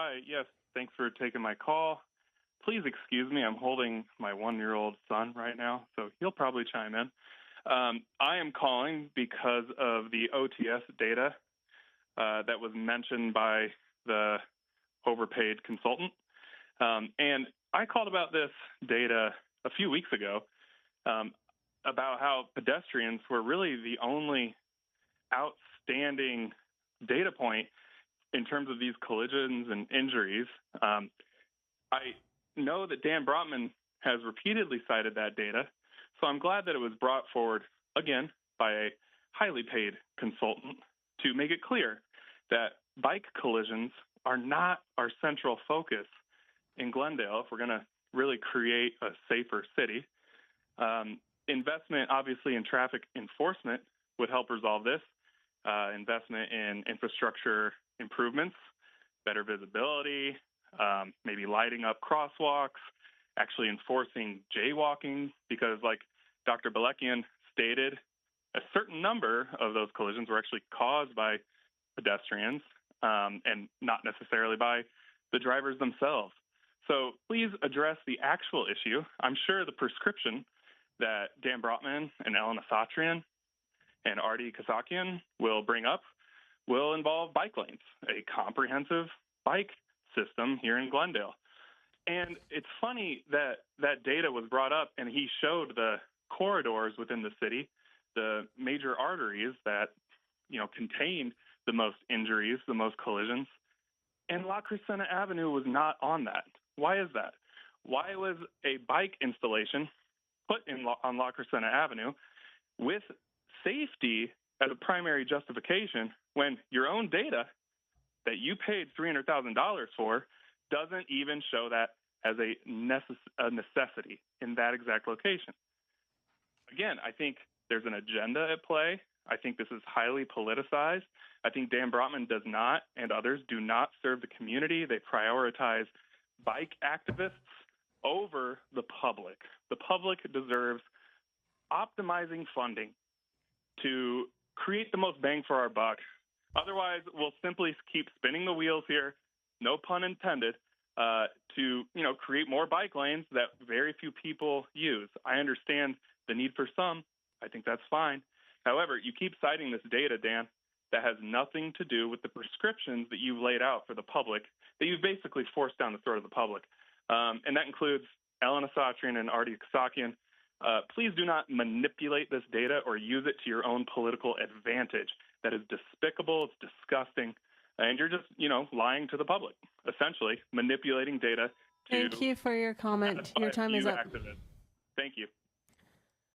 Hi, yes, thanks for taking my call. Please excuse me, I'm holding my 1-year-old son right now, so he'll probably chime in. I am calling because of the OTS data that was mentioned by the overpaid consultant. And I called about this data a few weeks ago about how pedestrians were really the only outstanding data point in terms of these collisions and injuries. I know that Dan Brotman has repeatedly cited that data, so I'm glad that it was brought forward again by a highly paid consultant to make it clear that bike collisions are not our central focus in Glendale if we're going to really create a safer city. Investment, obviously, in traffic enforcement would help resolve this. Investment in infrastructure improvements, better visibility, maybe lighting up crosswalks, actually enforcing jaywalking, because like Dr. Belekian stated, a certain number of those collisions were actually caused by pedestrians and not necessarily by the drivers themselves. So please address the actual issue. I'm sure the prescription that Dan Brotman and Elena Satrian and Artie Kasakian will bring up will involve bike lanes, a comprehensive bike system here in Glendale. And it's funny that that data was brought up and he showed the corridors within the city, the major arteries that, contained the most injuries, the most collisions. And La Crescenta Avenue was not on that. Why is that? Why was a bike installation put on La Crescenta Avenue with safety as a primary justification when your own data that you paid $300,000 for doesn't even show that as a necessity in that exact location? Again, I think there's an agenda at play. I think this is highly politicized. I think Dan Brotman does not, and others do not serve the community. They prioritize bike activists over the public. The public deserves optimizing funding to create the most bang for our buck. Otherwise, we'll simply keep spinning the wheels here, no pun intended, to create more bike lanes that very few people use. I understand the need for some. I think that's fine. However, you keep citing this data, Dan, that has nothing to do with the prescriptions that you've laid out for the public, that you've basically forced down the throat of the public. And that includes Elena Satrian and Artie Kasakian. Please do not manipulate this data or use it to your own political advantage. That is despicable. It's disgusting. And you're just, lying to the public, essentially manipulating data to Thank you for your comment. Your time is up. Activists. Thank you.